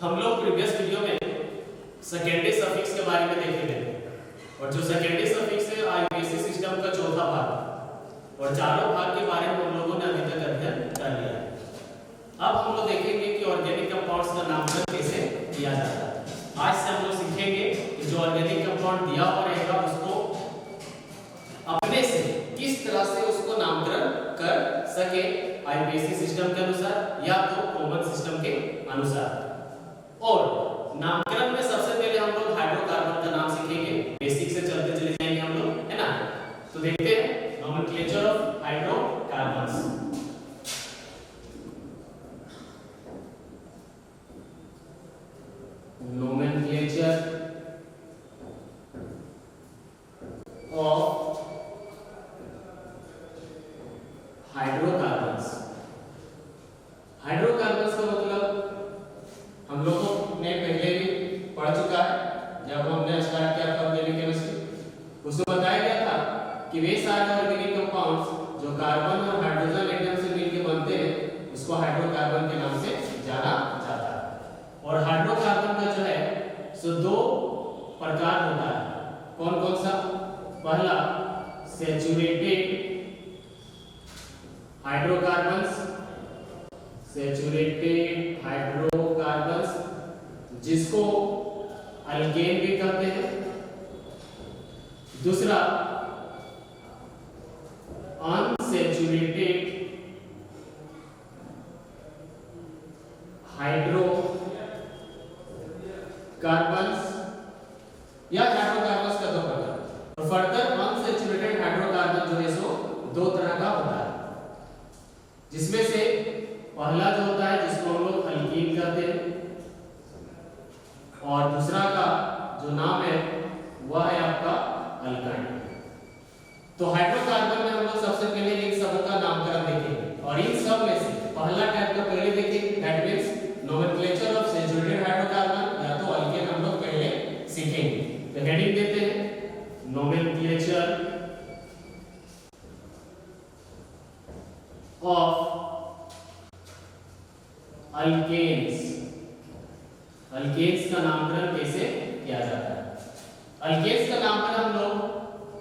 हम लोग previous video में सेकेंडरी सफिक्स के बारे में देखेंगे और जो सेकेंडरी सफिक्स है आईपीएसी सिस्टम का चौथा भाग और चारों भाग के बारे में हम लोगों ने अभी तक अध्ययन कर लिया है। अब हम लोग देखेंगे कि ऑर्गेनिक कंपाउंड्स का नामकरण कैसे किया जाता है। आज से हम लोग सीखेंगे कि जो ऑर्गेनिक कंपाउंड दिया हुआ रहेगा उसको अपने से किस तरह से उसको नामकरण कर सके आईपीएसी सिस्टम के अनुसार या तो कॉमन सिस्टम के अनुसार। और नामकरण में सबसे पहले हम लोग हाइड्रोकार्बन का नाम सीखेंगे, बेसिक से चलते चले जाएंगे हम लोग, है ना। तो देखते हैं nomenclature of hydrocarbons. Nomenclature of hydrocarbons. Hydrocarbons का मतलब हम लोगों ने पहले भी पढ़ चुका है जब हमने स्टार्ट किया था ऑर्गेनिक केमिस्ट्री। उसमें बताया गया था कि वे सारे ऑर्गेनिक कंपाउंड्स जो कार्बन और हाइड्रोजन एटम से मिलकर बनते हैं उसको हाइड्रोकार्बन के नाम से जाना जाता है। और हाइड्रोकार्बन का जो है सो दो प्रकार होता है। कौन कौन सा? पहला सैचुरेटेड हाइड्रोकार्बन्स, सैचुरेटेड हाइड्रोकार्बन्स जिसको अल्केन भी कहते हैं। दूसरा अनसैचुरेटेड हाइड्रोकार्बन्स या हाइड्रोकार्बन्स का दो प्रकार। और फर्दर अनसैचुरेटेड हाइड्रोकार्बन जो है सो दो तरह का होता है, जिसमें से पहला जो होता है जिसको हम लोग अल्कीन कहते हैं और दूसरा का जो नाम है वह है आपका अल्काइन। तो हाइड्रोकार्बन में हम लोग सबसे पहले इन सबों का नामकरण देखेंगे और इन सब में से पहला टाइप का पहले देखेंगे, that means nomenclature of saturated hydrocarbon या तो अल्केन हम लोग पहले सीखेंगे। तो हेडिंग देते हैं नोमेनक्लेचर ऑफ अल्केन्स। अल्केन्स का नामकरण कैसे किया जाता है? अल्केन्स का नामकरण हम लोग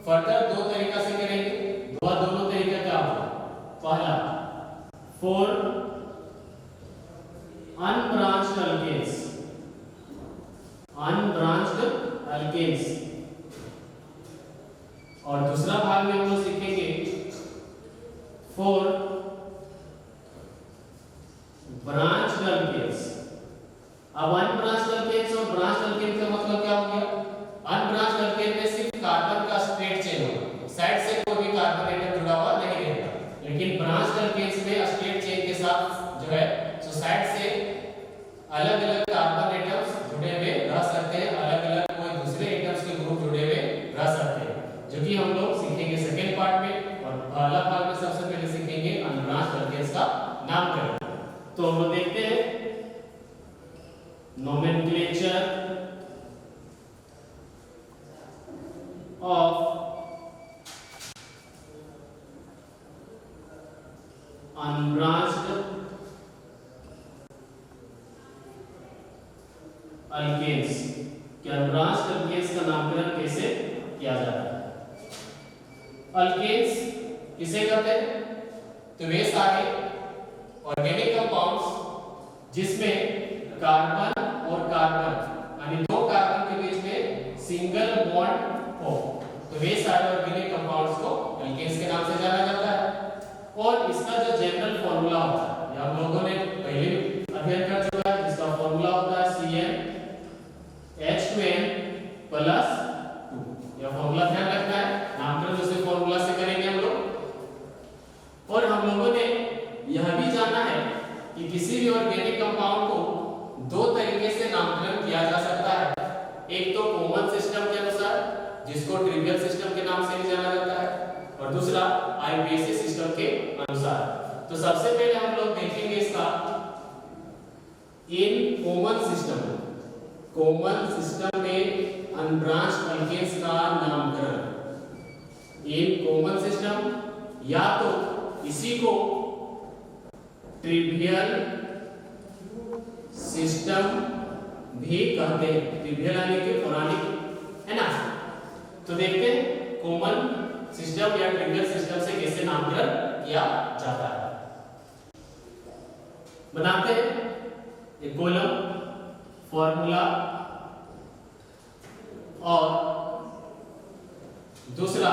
फर्दर दो तरीका से करेंगे। दोनों तरीका क्या होगा? पहला for unbranched alkanes, unbranched alkanes. और दूसरा भाग में हम लोग सीखेंगे फॉर ब्रांच्ड अल्केन्स। अब अनब्रांच्ड अल्केन्स और ब्रांच्ड अल्केन का मतलब क्या हो गया? अनब्रांच्ड अल्केन में सिर्फ कार्बन का स्ट्रेट चेन होगा, साइड से कोई भी कार्बन एटम जुड़ा हुआ नहीं रहेगा। लेकिन ब्रांच्ड अल्केन्स में स्ट्रेट चेन के साथ जो है सो साइड से अलग-अलग कार्बन एटम्स जुड़े हुए रह सकते हैं, अलग-अलग कोई दूसरे एटम्स के ग्रुप जुड़े हुए रह सकते हैं, जो कि हम लोग सीखेंगे सेकंड पार्ट में। और पहला भाग में सबसे पहले सीखेंगे अनब्रांच्ड अल्केन्स का नामकरण। तो हम देखते हैं नोमेनक्लेचर ऑफ अनब्रांच्ड अल्केन्स। क्या अनब्रांच्ड अल्केन्स का नामकरण कैसे किया जाता है? अल्केन्स किसे कहते हैं? तो वे सारे ऑर्गेनिक कंपाउंड्स जिसमें कार्बन और कार्बन यानी दो कार्बन के बीच में सिंगल बॉन्ड हो, तो वे सारे ऑर्गेनिक कंपाउंड्स को अल्केन्स के नाम से जाना जाता है। और इसका जो जनरल फार्मूला होता है ये हम लोगों ने पहले अध्ययन कर चुका है, जिसका फार्मूला होता है CnH2n + 2। यह फार्मूला ध्यान रखना है, नामकरण दूसरे फार्मूला से करेंगे हम लोग। और हम लोगों ने यह भी जाना है कि किसी भी ऑर्गेनिक कंपाउंड को दो तरीके से नामकरण किया जा सकता है। एक तो कॉमन सिस्टम के अनुसार जिसको ट्रिवियल सिस्टम के नाम से भी जाना जाता है, और दूसरा आईपीएसी सिस्टम के अनुसार। तो सबसे पहले हम लोग देखेंगे इसका in common system. Common system में अनब्रांच्ड अल्केन्स का नामकरण। इन कॉमन सिस्टम या तो इसी को ट्रिवियल सिस्टम भी कहते हैं। ट्रिवियल यानी कि पौराणिक, है ना। तो देखते हैं कॉमन सिस्टम या ट्रिवियल सिस्टम से कैसे नामकरण किया जाता है। बनाते हैं एक कॉलम, फॉर्मूला और दूसरा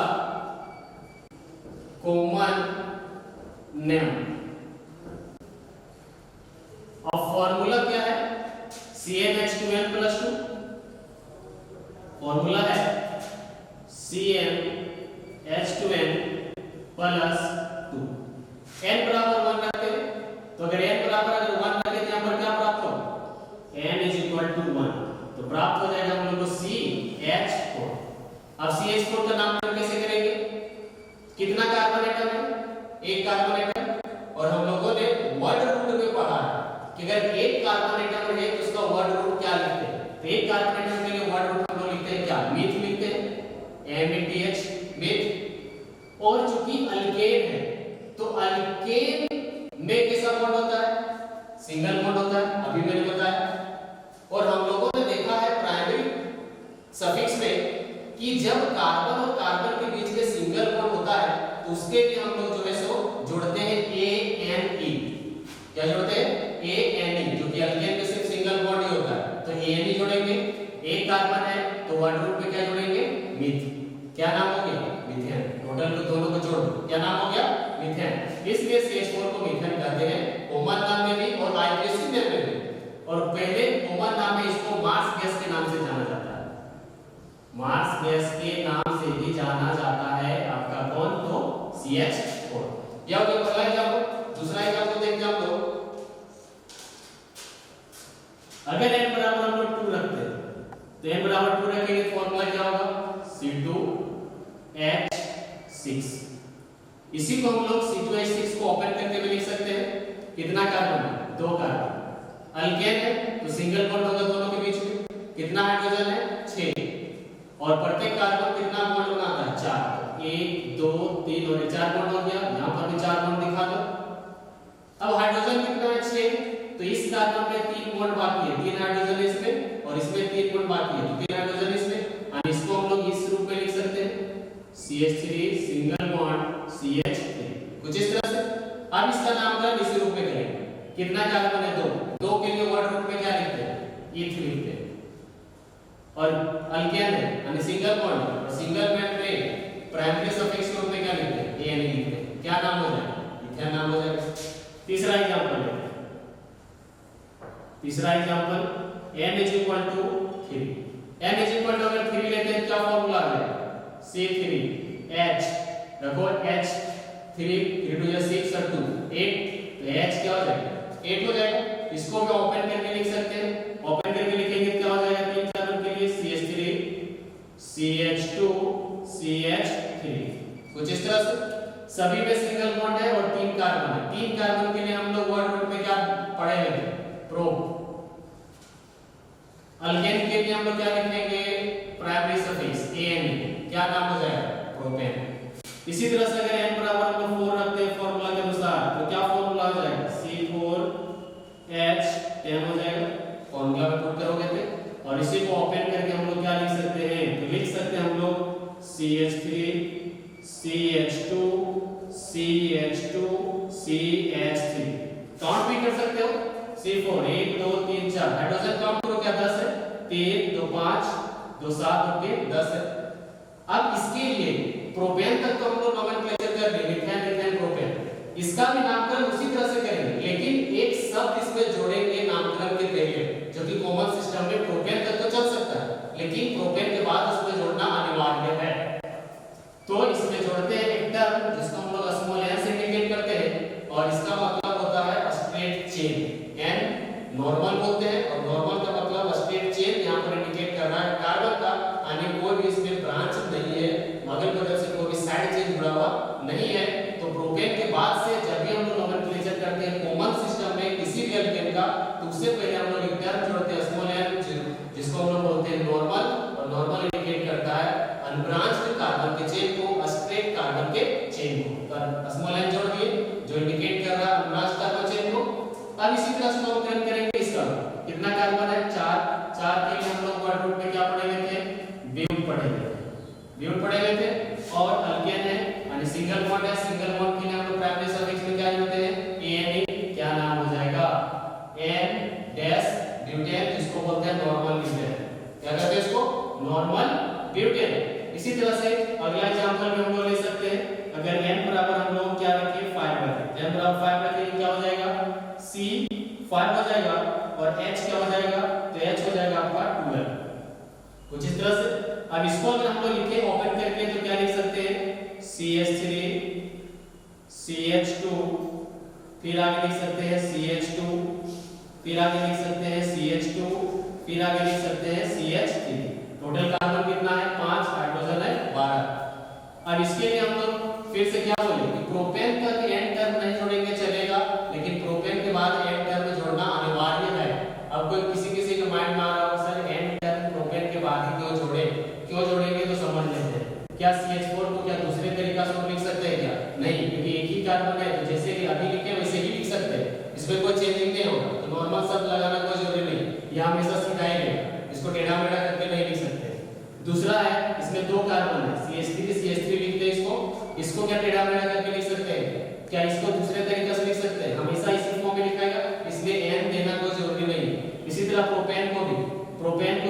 कॉमन नेम। और फॉर्मूला क्या है? CnH2n+2। फॉर्मूला है CnH2n+2। n बराबर 1 रखते हैं, तो अगर n बराबर अगर 1 रखें तो यहां पर क्या प्राप्त हो? n = 1, तो प्राप्त हो जाएगा हम लोग को CH4। अब CH4 का नामकरण कैसे करेंगे? कितना कार्बन एटम है? एक कार्बन एटम। और हम लोगों ने वर्ड रूट में पढ़ा है कि अगर एक कार्बन एटम है तो उसका वर्ड रूट क्या लिखते हैं? तो एक कार्बन एटम के लिए वर्ड रूट हम लोग लिखते हैं क्या? मिथ लिखते हैं, MATH, मिथ। और चूंकि अल्केन है तो अल्केन में कैसा बॉन्ड होता है? सिंगल बॉन्ड होता है, अभी मैंने बताया। और हम लोगों ने देखा है प्राइमरी सफिक्स में कि जब कार्बन और कार्बन के बीच में सिंगल बॉन्ड होता है तो उसके लिए हम लोग जो है सो जोड़ते हैं ANE। क्या जोड़ते हैं? ANE, जो कि अल्केन में सिर्फ सिंगल बॉन्ड ही होता है, तो ANE जोड़ेंगे। एक कार्बन है तो वर्ड रूट में क्या जोड़ेंगे? मिथ। क्या नाम हो गया? मीथेन। टोटल को दोनों को जोड़ दो, क्या नाम हो गया? मीथेन। इसलिए CH4 को मीथेन कहते हैं, कॉमन नाम में भी और IUPAC में भी। और पहले कॉमन नाम में इसको मार्स गैस के नाम से जाना जाता है। मार्स गैस के नाम से भी जाना जाता है आपका कौन? तो CH4। यह हो गया पहला एग्जांपल। दूसरा एग्जांपल देखते हैं हम लोग। अगर n बराबर हम लोग 2 रखते हैं तो n बराबर 2 रखेंगे तो फॉर्मूला क्या होगा? C2H6। इसी को हम लोग C2H6 को ओपन करके भी लिख सकते हैं। कितना कार्बन है? 2 कार्बन। अल्केन है तो सिंगल बॉन्ड होगा दोनों के बीच में। कितना हाइड्रोजन है? 6। और प्रत्येक कार्बन कितना बॉन्ड बनाता है? 4। 1 2 3 और 4 बॉन्ड हो गया। यहां पर भी 4 बॉन्ड दिखा दो। अब हाइड्रोजन कितना है? 6। तो इस कार्बन में 3 बॉन्ड बाकी है, 3 हाइड्रोजन इसमें और इसमें 3 बॉन्ड बाकी है, तो 3 हाइड्रोजन इसमें। और इसको हम लोग इस रूप में लिख सकते हैं CH3 सिंगल बॉन्ड CH3, कुछ इस तरह से। अब इसका नामकरण इस रूप में करेंगे। कितना कार्बन है? 2 के लिए वर्ड रूट में क्या लिखते हैं? eth लिखते हैं। और अल्केन है यानी सिंगल बॉन्ड, और सिंगल बॉन्ड में प्राइमरी सफिक्स रूप में क्या लिखते हैं? ANE लिखते हैं। क्या नाम हो जाएगा? इथेन नाम हो जाएगा। तीसरा एग्जांपल लेते हैं। तीसरा एग्जांपल n = 3। n = अगर 3 लेते हैं क्या फॉर्मूला है? C3H। रखो H 3 2 6 और 2 8, तो H क्या हो जाएगा? 8 हो जाएगा। इसको भी ओपन करके लिख सकते हैं। ओपन करके लिखेंगे क्या हो जाएगा? 3 कार्बन के लिए CH3 CH2 CH3, कुछ इस तरह से। सभी में सिंगल बॉन्ड है और 3 कार्बन है। 3 कार्बन के लिए हम लोग वर्ड रूट में क्या पढ़ेंगे? प्रो। अल्केन के लिए हम लोग क्या लिखेंगे? Primary suffix ANE। क्या नाम हो जाएगा? प्रोपेन। इसी तरह से अगर n बराबर हम लोग 4 रखते हैं फॉर्मूला के अनुसार तो क्या फॉर्मूला हो जाएगा? C4H10 हो जाएगा। फॉर्मूला में पुट करोगे तो और इसी को ओपन करके हम लोग क्या लिख सकते हैं? तो लिख सकते हैं हम लोग CH3 CH2 CH2 CH3। Count भी कर सकते हो। C4 1 2 3 4 हाइड्रोजन काउंट करो क्या? 10 है। 3 2 5 2 7 और 3 10 है। अब इसके लिए प्रोपेन तक तो हम लोग नोमेनक्लेचर कर लेंगे, मीथेन मीथेन प्रोपेन। इसका भी नामकरण उसी तरह से करेंगे, लेकिन एक शब्द इसमें जोड़ेंगे नामकरण के पहले, जो कि कॉमन सिस्टम में प्रोपेन तक तो चल सकता है, लेकिन प्रोपेन के बाद उसमें जोड़ना अनिवार्य है। तो इसमें जोड़ते हैं एक टर्म जिसको हम लोग स्मॉल n से इंडिकेट करते हैं, और इसका मतलब होता है स्ट्रेट चेन। n नॉर्मल बोलते हैं, और नॉर्मल का मतलब स्ट्रेट चेन यहां पर इंडिकेट कर रहा है कार्बन का, यानी कोई भी इसमें ब्रांच नहीं है, अगल बगल से कोई भी साइड चेन जुड़ा हुआ नहीं है। तो प्रोपेन के बाद से जब भी हम लोग नोमेनक्लेचर करते हैं कॉमन सिस्टम में किसी भी एल्केन का, तो उससे पहले हम लोग एक टर्म जोड़ते हैं स्मॉल n, जिसको हम लोग बोलते हैं नॉर्मल, और नॉर्मल इंडिकेट करता है अनब्रांच्ड कार्बन के चेन को, स्ट्रेट कार्बन के चेन को। तो स्मॉल n जोड़ दिए जो इंडिकेट कर रहा है अनब्रांच्ड कार्बन चेन को। अब इसी तरह से नामकरण करेंगे इसका। कितना कार्बन है? 4 ब्यूट पढ़े गए थे। और अल्केन है यानी सिंगल बॉन्ड है, सिंगल बॉन्ड के लिए हम लोग प्राइमरी सफिक्स में क्या होते हैं, एन। क्या नाम हो जाएगा, एन डैश ब्यूटेन, जिसको बोलते हैं नॉर्मल ब्यूटेन। क्या कहते हैं इसको, नॉर्मल ब्यूटेन। इसी तरह से अगला एग्जांपल में हम लोग ले सकते हैं, अगर n बराबर हम लोग क्या रखें 5 रखें, n बराबर 5 रखें, क्या हो जाएगा C5 हो जाएगा और h क्या हो जाएगा, तो h हो जाएगा आपका 12। कुछ इस तरह से। अब इसको अगर हम लोग लिखे ओपन करके तो क्या लिख सकते हैं, CH3 CH2, फिर आगे लिख सकते हैं CH2, फिर आगे लिख सकते हैं CH2, फिर आगे लिख सकते हैं CH3। टोटल कार्बन कितना है 5, हाइड्रोजन है 12। अब इसके लिए हम लोग फिर से क्या बोले कि प्रोपेन तक एन टर्म नहीं जोड़ेंगे चलेगा, लेकिन प्रोपेन के बाद एन टर्म जोड़ना अनिवार्य है। अब कोई किसी के माइंड में आ रहा हो सर एन टर्म प्रोपेन के बाद ही क्यों जोड़े, क्यों जोड़ेंगे, तो समझ लेते हैं। क्या CH4 को क्या दूसरे तरीका से लिख सकते हैं क्या, नहीं, क्योंकि एक ही कार्बन है, तो जैसे अभी लिखे वैसे ही लिख सकते हैं, इसमें कोई चेंजिंग नहीं होगा। तो नॉर्मल शब्द लगाना कोई जरूरी नहीं, यह हमेशा सीधा ही रहेगा, इसको टेढ़ा मेढ़ा करके नहीं लिख सकते। दूसरा है इसमें दो कार्बन है, CH3 लिखते हैं इसको क्या टेढ़ा मेढ़ा करके लिख सकते हैं क्या, इसको दूसरे तरीके से लिख सकते हैं, हमेशा इसी फॉर्म में लिखाएगा, इसलिए n देना कोई जरूरी नहीं। इसी तरह प्रोपेन को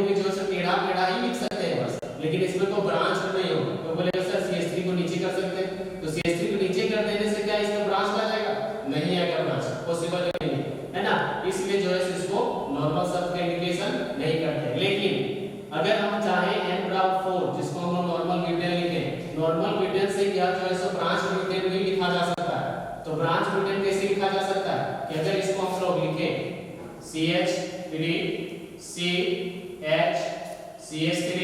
भी जो है टेढ़ा मेढ़ा ही लिख सकते हैं बस, लेकिन इसमें तो ब्रांच नहीं होगा। तो बोलेगा सर CH3 को नीचे कर सकते हैं, तो CH3 को नीचे कर देने से क्या इसमें ब्रांच आ जाएगा, नहीं आएगा ब्रांच, पॉसिबल नहीं है ना। इसलिए जो है इसको नॉर्मल शब्द का इंडिकेशन नहीं करते। लेकिन अगर हम चाहें n बराबर 4, जिसको हम लोग नॉर्मल ब्यूटेन लिखें, नॉर्मल ब्यूटेन से क्या जो है सो ब्रांच ब्यूटेन भी लिखा जा सकता है। तो ब्रांच ब्यूटेन कैसे लिखा जा सकता है कि अगर इसको हम लोग लिखें CH3 CH CH3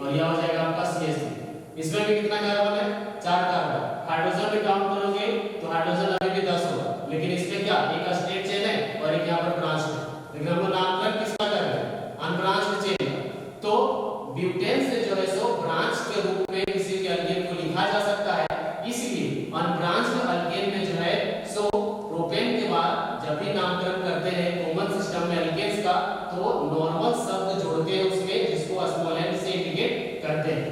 और यह हो जाएगा आपका CH3। इसमें भी कितना कार्बन है, 4 कार्बन। हाइड्रोजन में काउंट करोगे तो हाइड्रोजन अभी भी 10 होगा, लेकिन इसमें क्या एक स्ट्रेट चेन है और एक यहाँ पर ब्रांच है, लेकिन हम लोग नामकरण किसका कर रहे हैं, अनब्रांच्ड चेन। तो ब्यूटेन से जो है सो ब्रांच के रूप में किसी भी अल्केन को लिखा जा सकता है, इसलिए अनब्रांच्ड अल्केन में जो है सो प्रोपेन के बाद जब भी नामकरण करते हैं कॉमन सिस्टम में अल्केन्स का, तो नॉर्मल शब्द जोड़ते हैं उसमें, जिसको स्मॉल n से इंडिकेट करते हैं।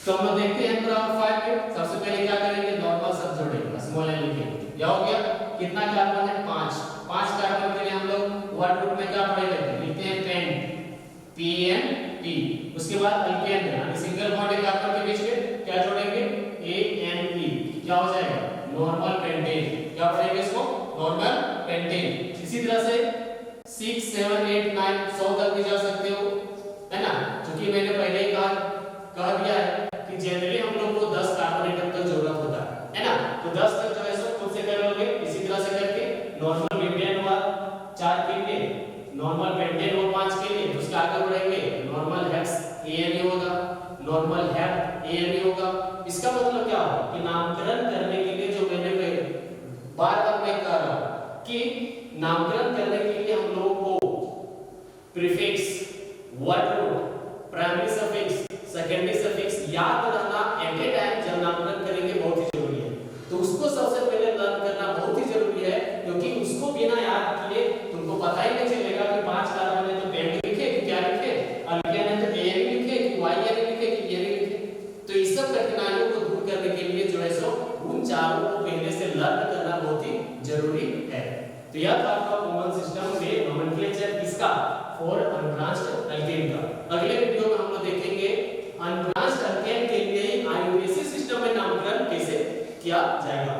तो हम लोग देखते हैं बराबर 5 में सबसे पहले क्या करेंगे, नॉर्मल शब्द जोड़ेंगे, स्मॉल n लिखेंगे। क्या हो गया, कितना कार्बन है 5 कार्बन के लिए हम लोग वर्ड रूट में क्या पढ़ेंगे, लिखते हैं पेंट PNP। उसके बाद अल्केन यानी सिंगल बॉन्ड कार्बन के बीच में क्या जोड़ेंगे, ANP। क्या हो जाएगा, नॉर्मल पेंटेन। क्या पढ़ेंगे इसको, नॉर्मल पेंटेन। इसी तरह से 6 7 8 9 100 तक भी जा सकते हो, है ना, क्योंकि मैंने पहले ही कह दिया है कि जनरली हम लोग को 10 कार्बन एटम तक जरूरत होता है ना। तो 10 तक जो है सो खुद से कर लोगे, इसी तरह से करके नॉर्मल ब्यूटेन हुआ 4 के लिए, नॉर्मल पेंटेन हुआ 5 के लिए, उसके आगे बढ़ेंगे नॉर्मल हेक्स ANA होगा, नॉर्मल हेप ANA होगा। इसका मतलब क्या होगा कि नामकरण करने के लिए जो मैंने बार-बार मैं कह रहा हूं कि नामकरण करने के लिए हम लोगों को prefix, word root, primary suffix, secondary suffix याद रहना एट ए टाइम जब नामकरण करेंगे बहुत ही जरूरी है। तो उसको सबसे पहले लर्न करना बहुत ही जरूरी है, क्योंकि उसको बिना याद किए तुमको पता ही नहीं चलेगा कि 5 कार्बन है तो पेंट लिखे कि क्या लिखे, अल्केन है तो AN लिखे कि YN लिखे कि AN लिखे। तो इस सब कठिनाइयों को दूर करने के लिए जो है सो उन चारों को पहले से लर्न करना बहुत ही जरूरी है। तो यह था आपका कॉमन सिस्टम में नोमेनक्लेचर किसका, फॉर अनब्रांच्ड अल्केन का। अगले वीडियो में हम लोग देखेंगे अनब्रांच्ड अल्केन के लिए IUPAC सिस्टम में नामकरण कैसे किया जाएगा।